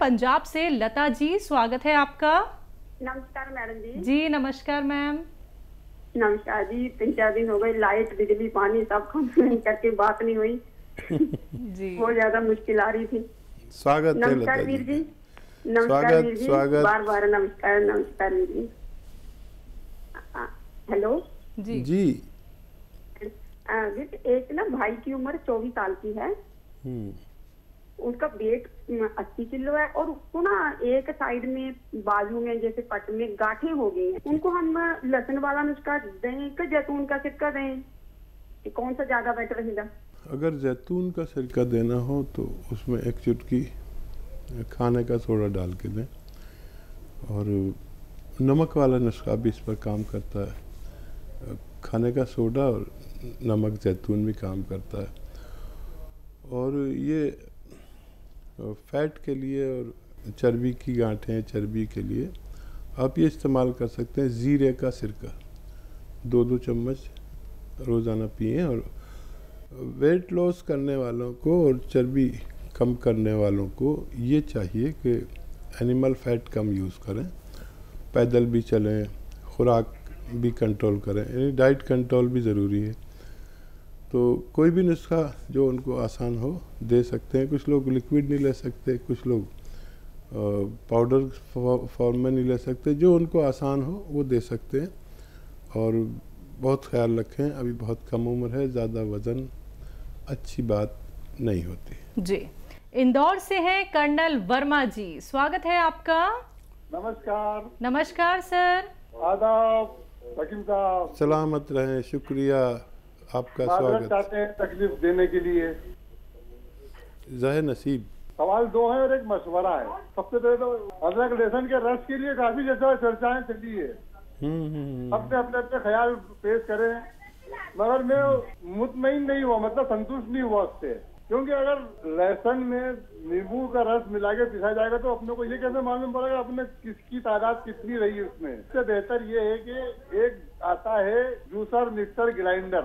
पंजाब से लता जी, स्वागत है आपका। नमस्कार मैडम जी। जी नमस्कार मैम। नमस्कार जी। 3-4 दिन हो गए, लाइट बिजली पानी सब कम करके बात नहीं हुई। जी बहुत ज्यादा मुश्किल आ रही थी। स्वागत है लता नमस्कार वीर जी। जी। नमस्कार वीर जी। स्वागत। बार बार नमस्कार। नमस्कार वीर जी। हेलो जी जी। एक ना भाई की उम्र 24 साल की है। उसका वेट 80 किलो है और उसको ना एक साइड में बाजू में जैसे पट में गांठें हो गई हैं। उनको हम लहसुन वाला नुस्खा दें कि जैतून का सिरका दें, कि कौन सा ज्यादा बेटर रहेगा? अगर जैतून का सिरका देना हो तो उसमें एक चुटकी खाने का सोडा डाल के दें, और नमक वाला नुस्खा भी इस पर काम करता है। खाने का सोडा और नमक जैतून भी काम करता है। और ये फैट के लिए और चर्बी की गांठें, चर्बी के लिए आप ये इस्तेमाल कर सकते हैं ज़ीरे का सिरका। 2-2 चम्मच रोज़ाना पिएं। और वेट लॉस करने वालों को और चर्बी कम करने वालों को ये चाहिए कि एनिमल फैट कम यूज़ करें, पैदल भी चलें, खुराक भी कंट्रोल करें, यानी डाइट कंट्रोल भी ज़रूरी है। तो कोई भी नुस्खा जो उनको आसान हो दे सकते हैं। कुछ लोग लिक्विड नहीं ले सकते, कुछ लोग पाउडर फॉर्म में नहीं ले सकते। जो उनको आसान हो वो दे सकते हैं। और बहुत ख्याल रखें, अभी बहुत कम उम्र है, ज़्यादा वज़न अच्छी बात नहीं होती। जी इंदौर से हैं कर्नल वर्मा जी, स्वागत है आपका। नमस्कार। नमस्कार सर। आदाब वकील साहब। सलामत रहें, शुक्रिया आपका स्वागत। चाहते हैं तकलीफ देने के लिए। ज़ाहिर नसीब। सवाल 2 है और एक मशवरा है। सबसे पहले तो अदरक लहसुन के रस के लिए काफी जैसा चर्चाएं चली है। सबने अपने अपने ख्याल पेश करे हैं, मगर मैं मुतमईन नहीं हुआ, मतलब संतुष्ट नहीं हुआ उससे। क्योंकि अगर लहसुन में नींबू का रस मिला के पिसा जाएगा तो अपने को ये कैसे मालूम पड़ेगा अपने किसकी तादाद कितनी रही है उसमें। इससे बेहतर ये है कि एक आता है जूसर, मिक्सर, ग्राइंडर,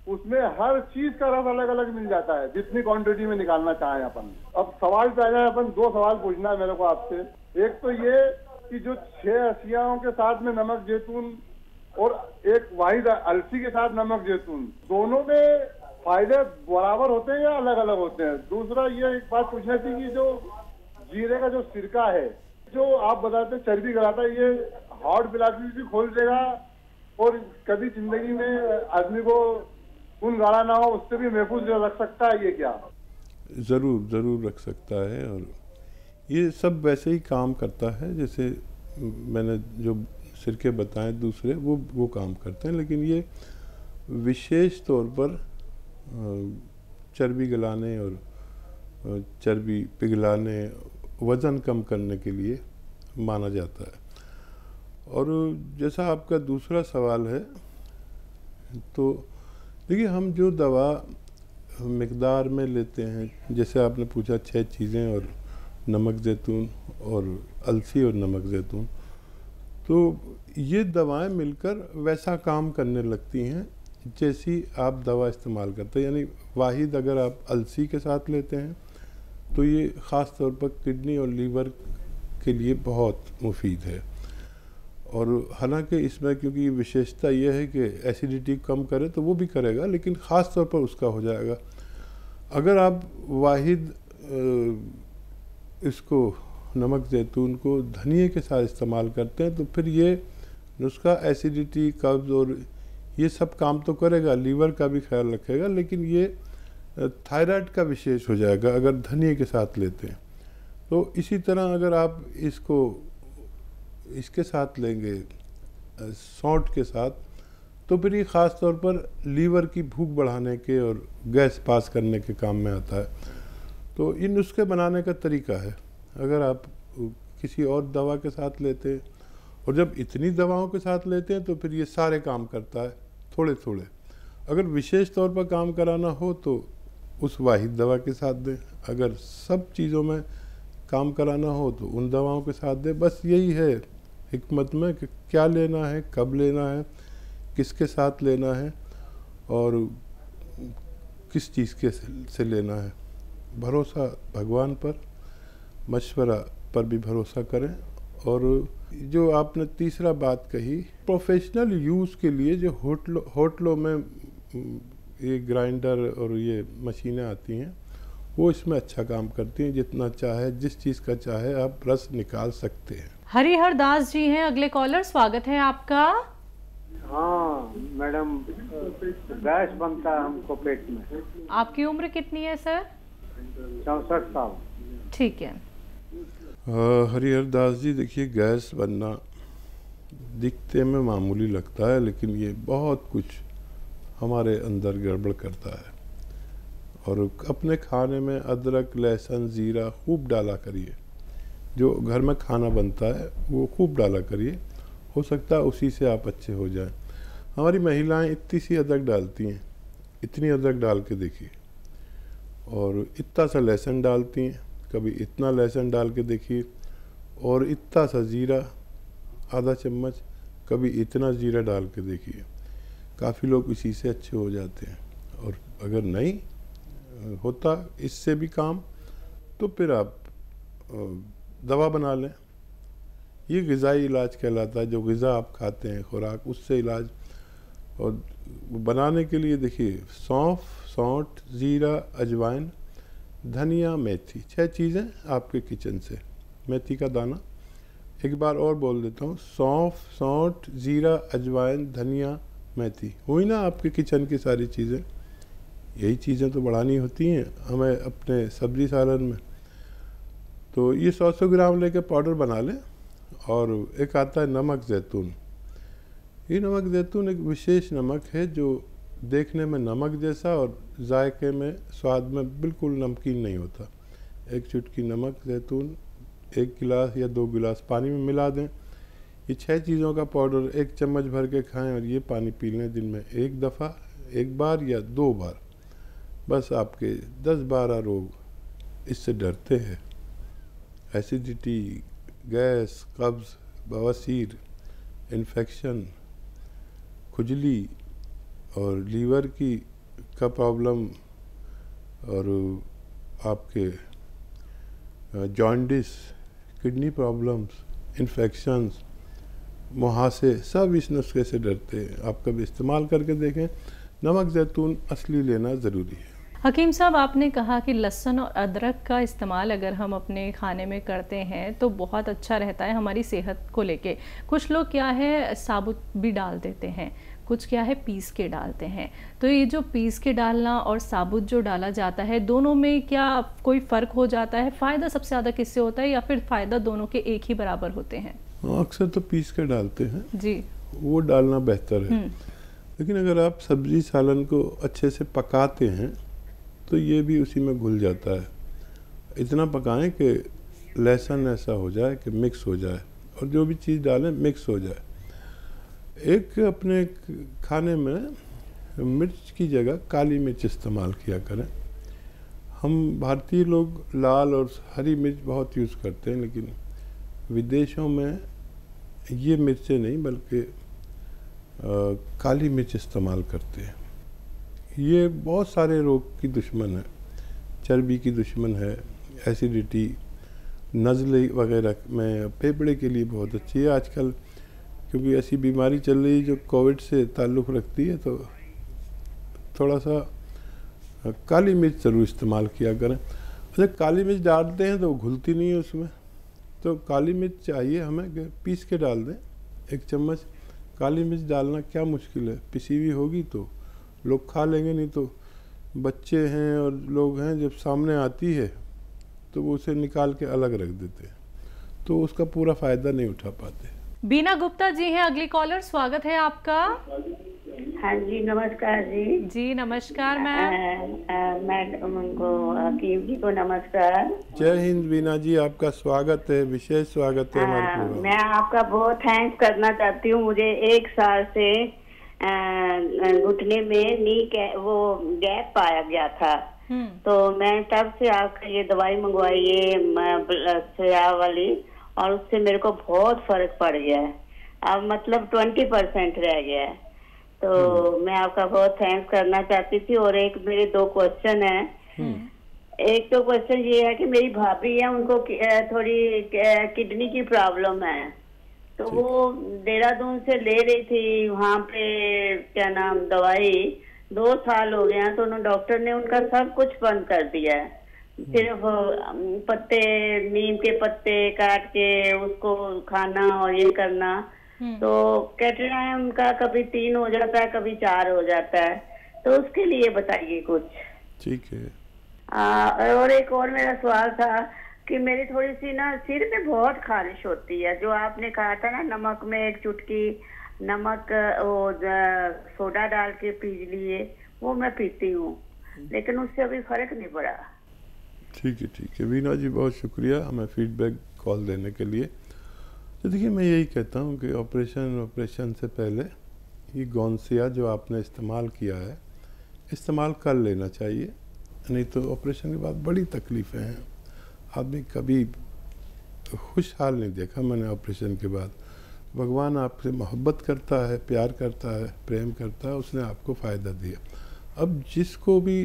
उसमें हर चीज का रस अलग अलग मिल जाता है, जितनी क्वांटिटी में निकालना चाहें अपन। अब सवाल पे आ जाए, अपन 2 सवाल पूछना है मेरे को आपसे। एक तो ये कि जो 6 अशियाओं के साथ में नमक जैतून और एक वाहिद अलसी के साथ नमक जैतून, दोनों में फायदे बराबर होते हैं या अलग अलग होते हैं? दूसरा ये एक बात पूछनी थी कि जो जीरे का जो सिरका है, जो आप बताते हैं चर्बी गलाता है, ये हार्ट ब्लॉकेज भी खोल देगा और कभी जिंदगी में आदमी को खून गाढ़ा ना हो उससे भी महफूज रख सकता है, ये क्या? ज़रूर ज़रूर रख सकता है। और ये सब वैसे ही काम करता है जैसे मैंने जो सिरके बताए दूसरे, वो काम करते हैं। लेकिन ये विशेष तौर पर चर्बी गलाने और चर्बी पिघलाने, वज़न कम करने के लिए माना जाता है। और जैसा आपका दूसरा सवाल है, तो देखिए हम जो दवा मिकदार में लेते हैं, जैसे आपने पूछा 6 चीज़ें और नमक जैतून और अलसी और नमक जैतून, तो ये दवाएं मिलकर वैसा काम करने लगती हैं जैसी आप दवा इस्तेमाल करते हैं। यानी वाहिद अगर आप अलसी के साथ लेते हैं तो ये ख़ास तौर पर किडनी और लीवर के लिए बहुत मुफीद है। और हालांकि इसमें क्योंकि विशेषता ये है कि एसिडिटी कम करे तो वो भी करेगा, लेकिन ख़ास तौर पर उसका हो जाएगा। अगर आप वाहिद इसको नमक जैतून को धनिए के साथ इस्तेमाल करते हैं तो फिर ये नुस्खा एसिडिटी, कब्ज़ और ये सब काम तो करेगा, लीवर का भी ख्याल रखेगा, लेकिन ये थायराइड का विशेष हो जाएगा अगर धनिए के साथ लेते हैं। तो इसी तरह अगर आप इसको इसके साथ लेंगे सौंठ के साथ, तो फिर ये ख़ास तौर पर लीवर की भूख बढ़ाने के और गैस पास करने के काम में आता है। तो ये नुस्खे बनाने का तरीका है। अगर आप किसी और दवा के साथ लेते हैं और जब इतनी दवाओं के साथ लेते हैं तो फिर ये सारे काम करता है थोड़े थोड़े। अगर विशेष तौर पर काम कराना हो तो उस वाहिद दवा के साथ दें, अगर सब चीज़ों में काम कराना हो तो उन दवाओं के साथ दें। बस यही है हिकमत में कि क्या लेना है, कब लेना है, किसके साथ लेना है और किस चीज़ के से लेना है। भरोसा भगवान पर मशवरा पर भी भरोसा करें। और जो आपने तीसरा बात कही, प्रोफेशनल यूज़ के लिए जो होटलों में ये ग्राइंडर और ये मशीनें आती हैं वो इसमें अच्छा काम करती हैं। जितना चाहे, जिस चीज़ का चाहे आप रस निकाल सकते हैं। हरिहर दास जी हैं अगले कॉलर, स्वागत है आपका। हाँ मैडम, गैस बनता है हमको पेट में। आपकी उम्र कितनी है सर? 64 साल। ठीक है। हरिहर दास जी, देखिए गैस बनना दिखते में मामूली लगता है, लेकिन ये बहुत कुछ हमारे अंदर गड़बड़ करता है। और अपने खाने में अदरक, लहसुन, ज़ीरा खूब डाला करिए। जो घर में खाना बनता है वो खूब डाला करिए, हो सकता है उसी से आप अच्छे हो जाएं। हमारी महिलाएं इतनी सी अदरक डालती हैं, इतनी अदरक डाल के देखिए, और इतना सा लहसुन डालती हैं, कभी इतना लहसुन डाल के देखिए, और इतना सा ज़ीरा आधा चम्मच, कभी इतना ज़ीरा डाल के देखिए। काफ़ी लोग इसी से अच्छे हो जाते हैं। और अगर नहीं होता इससे भी काम, तो फिर आप दवा बना लें। ये ग़िज़ाई इलाज कहलाता है। जो ग़िज़ा आप खाते हैं, खुराक, उससे इलाज। और बनाने के लिए देखिए, सौंफ, सौंठ, ज़ीरा, अजवाइन, धनिया, मेथी, 6 चीज़ें आपके किचन से। मेथी का दाना, एक बार और बोल देता हूँ, सौंफ, सौंठ, ज़ीरा, अजवाइन, धनिया, मेथी, हुई ना आपके किचन की सारी चीज़ें। यही चीज़ें तो बढ़ानी होती हैं हमें अपने सब्ज़ी सालन में। तो ये 100 ग्राम लेके पाउडर बना लें। और एक आता है नमक ज़ैतून। ये नमक ज़ैतून एक विशेष नमक है जो देखने में नमक जैसा और जायके में, स्वाद में बिल्कुल नमकीन नहीं होता। एक चुटकी नमक ज़ैतून 1 गिलास या 2 गिलास पानी में मिला दें। ये 6 चीज़ों का पाउडर 1 चम्मच भर के खाएं और ये पानी पी लें दिन में 1 दफ़ा, 1 बार या 2 बार। बस आपके 10-12 रोग इससे डरते हैं। एसिडिटी, गैस, कब्ज़, बवासीर, इन्फेक्शन, खुजली और लीवर का प्रॉब्लम, और आपके जॉन्डिस, किडनी प्रॉब्लम्स, इन्फेक्शंस, मुहासे, सब इस नुस्खे से डरते हैं। आप कभी इस्तेमाल करके देखें। नमक ज़ैतून असली लेना ज़रूरी है। हकीम साहब, आपने कहा कि लहसुन और अदरक का इस्तेमाल अगर हम अपने खाने में करते हैं तो बहुत अच्छा रहता है हमारी सेहत को लेके। कुछ लोग क्या है साबुत भी डाल देते हैं, कुछ क्या है पीस के डालते हैं। तो ये जो पीस के डालना और साबुत जो डाला जाता है, दोनों में क्या कोई फ़र्क हो जाता है? फ़ायदा सबसे ज़्यादा किससे होता है, या फिर फ़ायदा दोनों के एक ही बराबर होते हैं? अक्सर तो पीस के डालते हैं जी, वो डालना बेहतर है। लेकिन अगर आप सब्ज़ी सालन को अच्छे से पकाते हैं तो ये भी उसी में घुल जाता है। इतना पकाएं कि लहसुन ऐसा हो जाए कि मिक्स हो जाए, और जो भी चीज़ डालें मिक्स हो जाए। एक अपने खाने में मिर्च की जगह काली मिर्च इस्तेमाल किया करें। हम भारतीय लोग लाल और हरी मिर्च बहुत यूज़ करते हैं, लेकिन विदेशों में ये मिर्चें नहीं बल्कि काली मिर्च इस्तेमाल करते हैं। ये बहुत सारे रोग की दुश्मन है, चर्बी की दुश्मन है, एसिडिटी, नज़ले वगैरह में, फेफड़े के लिए बहुत अच्छी है आजकल, क्योंकि ऐसी बीमारी चल रही है जो कोविड से ताल्लुक़ रखती है। तो थोड़ा सा काली मिर्च ज़रूर इस्तेमाल किया करें। अच्छा, काली मिर्च डालते हैं तो वो घुलती नहीं है उसमें, तो काली मिर्च चाहिए हमें कि पीस के डाल दें। 1 चम्मच काली मिर्च डालना क्या मुश्किल है, पिसी हुई होगी तो लोग खा लेंगे, नहीं तो बच्चे हैं और लोग हैं, जब सामने आती है तो वो उसे निकाल के अलग रख देते हैं, तो उसका पूरा फ़ायदा नहीं उठा पाते। बीना गुप्ता जी हैं अगली कॉलर, स्वागत है आपका। हाँ जी, नमस्कार जी। जी नमस्कार मैम। मैडम को, हकीम जी को नमस्कार। जय हिंद बीना जी, आपका स्वागत है, विशेष स्वागत है हमारे प्रोग्राम। मैं आपका बहुत थैंक्स करना चाहती हूँ। मुझे 1 साल से घुटने में वो गैप पाया गया था, तो मैं तब से आपका ये दवाई मंगवाई, ये सोया वाली, और उससे मेरे को बहुत फर्क पड़ गया है। अब मतलब 20% रह गया है। तो मैं आपका बहुत थैंक्स करना चाहती थी। और एक मेरे 2 क्वेश्चन है। एक तो क्वेश्चन ये है कि मेरी भाभी है, उनको थोड़ी किडनी की प्रॉब्लम है, तो वो देहरादून से ले रही थी वहाँ पे क्या नाम दवाई, 2 साल हो गया, तो उन्होंने डॉक्टर ने उनका सब कुछ बंद कर दिया है। सिर्फ पत्ते, नीम के पत्ते काट के उसको खाना और ये करना। तो कैल्शियम का कभी 3 हो जाता है, कभी 4 हो जाता है, तो उसके लिए बताइए कुछ। ठीक है। और एक और मेरा सवाल था कि मेरी थोड़ी सी ना सिर में बहुत खारिश होती है, जो आपने कहा था ना नमक में 1 चुटकी नमक वो सोडा डाल के पी लिए, वो मैं पीती हूँ, लेकिन उससे अभी फर्क नहीं पड़ा। ठीक है वीना जी, बहुत शुक्रिया हमें फीडबैक कॉल देने के लिए। तो देखिए, मैं यही कहता हूँ कि ऑपरेशन से पहले ये गौनसिया जो आपने इस्तेमाल किया है, इस्तेमाल कर लेना चाहिए, नहीं तो ऑपरेशन के बाद बड़ी तकलीफ़ें हैं। आदमी कभी खुशहाल नहीं देखा मैंने ऑपरेशन के बाद। भगवान आपसे मोहब्बत करता है, प्यार करता है, प्रेम करता है, उसने आपको फ़ायदा दिया। अब जिसको भी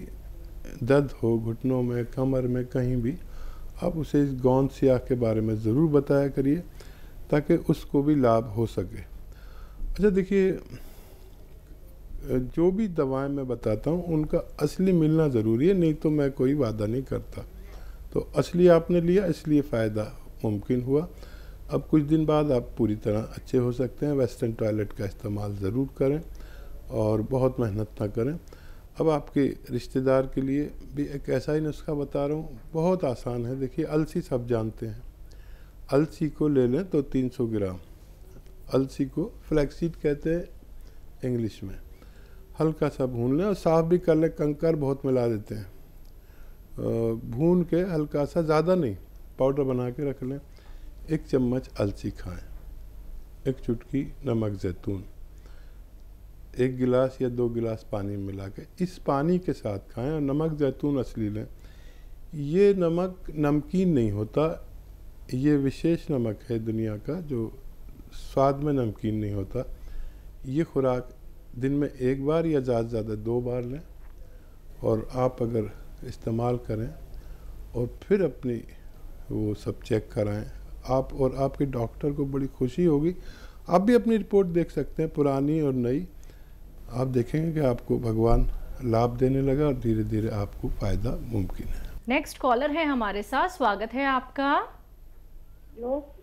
दर्द हो घुटनों में, कमर में, कहीं भी, आप उसे इस गौनसिया के बारे में ज़रूर बताया करिए ताकि उसको भी लाभ हो सके। अच्छा देखिए, जो भी दवाएं मैं बताता हूँ उनका असली मिलना ज़रूरी है, नहीं तो मैं कोई वादा नहीं करता। तो असली आपने लिया इसलिए फ़ायदा मुमकिन हुआ। अब कुछ दिन बाद आप पूरी तरह अच्छे हो सकते हैं। वेस्टर्न टॉयलेट का इस्तेमाल ज़रूर करें और बहुत मेहनत ना करें। अब आपके रिश्तेदार के लिए भी एक ऐसा ही नुस्खा बता रहा हूँ, बहुत आसान है। देखिए, अलसी सब जानते हैं, अलसी को ले लें तो 300 ग्राम, अलसी को फ्लैक्सीड कहते हैं इंग्लिश में, हल्का सा भून लें और साफ़ भी कर लें, कंकर बहुत मिला देते हैं। भून के हल्का सा, ज़्यादा नहीं, पाउडर बना के रख लें। 1 चम्मच अलसी खाएं, 1 चुटकी नमक ज़ैतून, 1 गिलास या 2 गिलास पानी मिला के इस पानी के साथ खाएं। और नमक ज़ैतून असली लें। ये नमक नमकीन नहीं होता, ये विशेष नमक है दुनिया का जो स्वाद में नमकीन नहीं होता। ये खुराक दिन में 1 बार या ज़्यादा से ज़्यादा 2 बार लें, और आप अगर इस्तेमाल करें और फिर अपनी वो सब चेक कराएं, आप और आपके डॉक्टर को बड़ी खुशी होगी। आप भी अपनी रिपोर्ट देख सकते हैं, पुरानी और नई। आप देखेंगे कि आपको भगवान लाभ देने लगा और धीरे धीरे आपको फ़ायदा मुमकिन है। नेक्स्ट कॉलर है हमारे साथ, स्वागत है आपका। हेलो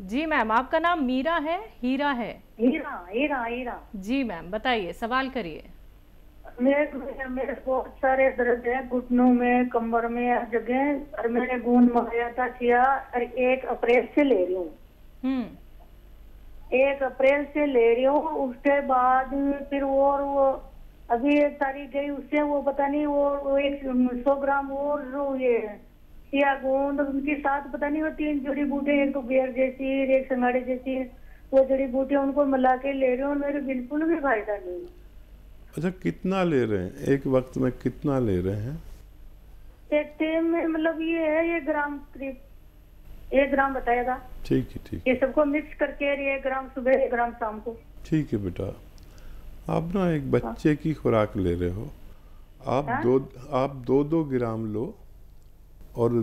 जी मैम, आपका नाम मीरा है, हीरा है? हीरा। जी मैम, बताइए, सवाल करिए। मेरे बहुत सारे दर्द है घुटनों में, कमर में, हर जगह। और मैंने गूंद मंगाया था किया, और 1 अप्रैल से ले रही हूँ। 1 अप्रैल से ले रही हूँ। उसके बाद फिर वो अभी 1 तारीख गई, उससे वो पता नहीं वो 100 ग्राम और ये किया गूंद, उनके साथ पता नहीं वो 3 जड़ी बूटियां, एक तो बेर जैसी, एक संगाड़े जैसी, वो जड़ी बूटियां उनको मिला के ले रही हूँ, मेरे बिल्कुल भी फायदा नहीं। अच्छा, कितना ले रहे हैं एक वक्त में, कितना ले रहे हैं? एक टाइम में मतलब ये है 1 ग्राम, करीब 1 ग्राम बताया था। ठीक है। ये सबको मिक्स करके 1 ग्राम सुबह, 1 ग्राम शाम को। ठीक है बेटा, आप ना एक बच्चे की खुराक ले रहे हो। आप 2 ग्राम लो और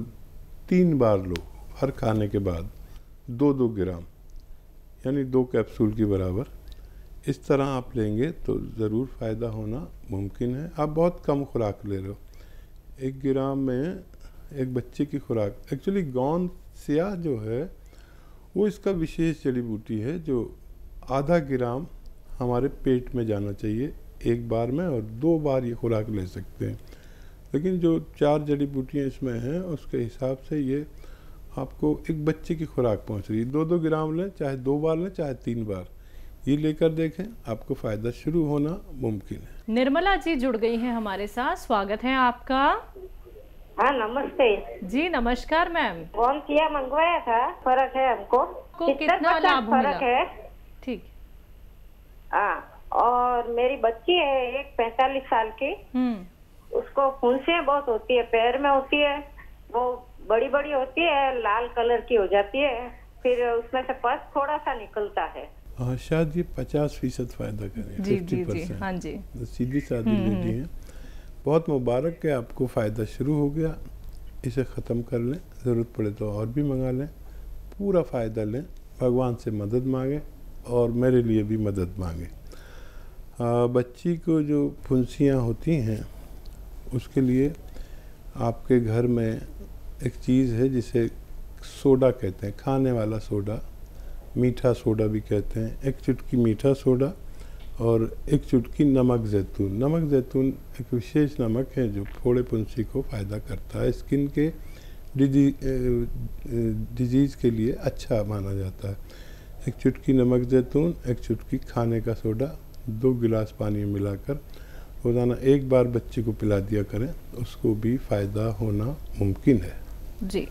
3 बार लो, हर खाने के बाद 2 ग्राम, यानी 2 कैप्सूल की बराबर। इस तरह आप लेंगे तो ज़रूर फ़ायदा होना मुमकिन है। आप बहुत कम खुराक ले रहे हो। 1 ग्राम में एक बच्चे की खुराक। एक्चुअली गौनसिया जो है वो इसका विशेष जड़ी बूटी है जो आधा ग्राम हमारे पेट में जाना चाहिए 1 बार में, और 2 बार ये खुराक ले सकते हैं। लेकिन जो 4 जड़ी बूटियाँ इसमें हैं उसके हिसाब से ये आपको एक बच्चे की खुराक पहुंच रही है। 2 ग्राम लें, चाहे 2 बार लें, चाहे 3 बार, ये लेकर देखें, आपको फ़ायदा शुरू होना मुमकिन है। निर्मला जी जुड़ गई हैं हमारे साथ, स्वागत है आपका। हाँ नमस्ते जी नमस्कार मैम। गौनसिया मंगवाया था, फर्क है हमको। कितना लाभ फर्क है? ठीक। हाँ, और मेरी बच्ची है एक 45 साल की, उसको फुंसियाँ बहुत होती है, पैर में होती है, वो बड़ी बड़ी होती है, लाल कलर की हो जाती है, फिर उसमें से पस थोड़ा सा निकलता है। हाँ, शायद ये 50% फायदा करें। जी जी जी, हाँ जी। सीधी सादी लेडी है, बहुत मुबारक है, आपको फ़ायदा शुरू हो गया। इसे ख़त्म कर लें, ज़रूरत पड़े तो और भी मंगा लें, पूरा फ़ायदा लें, भगवान से मदद मांगें और मेरे लिए भी मदद मांगें। बच्ची को जो फुंसियाँ होती हैं उसके लिए आपके घर में एक चीज़ है जिसे सोडा कहते हैं, खाने वाला सोडा, मीठा सोडा भी कहते हैं। एक चुटकी मीठा सोडा और एक चुटकी नमक ज़ैतून। नमक ज़ैतून एक विशेष नमक है जो फोड़े फुंसी को फ़ायदा करता है, स्किन के डिजीज़ के लिए अच्छा माना जाता है। एक चुटकी नमक ज़ैतून, एक चुटकी खाने का सोडा, 2 गिलास पानी में मिलाकर रोज़ाना एक बार बच्चे को पिला दिया करें, उसको भी फ़ायदा होना मुमकिन है। जी।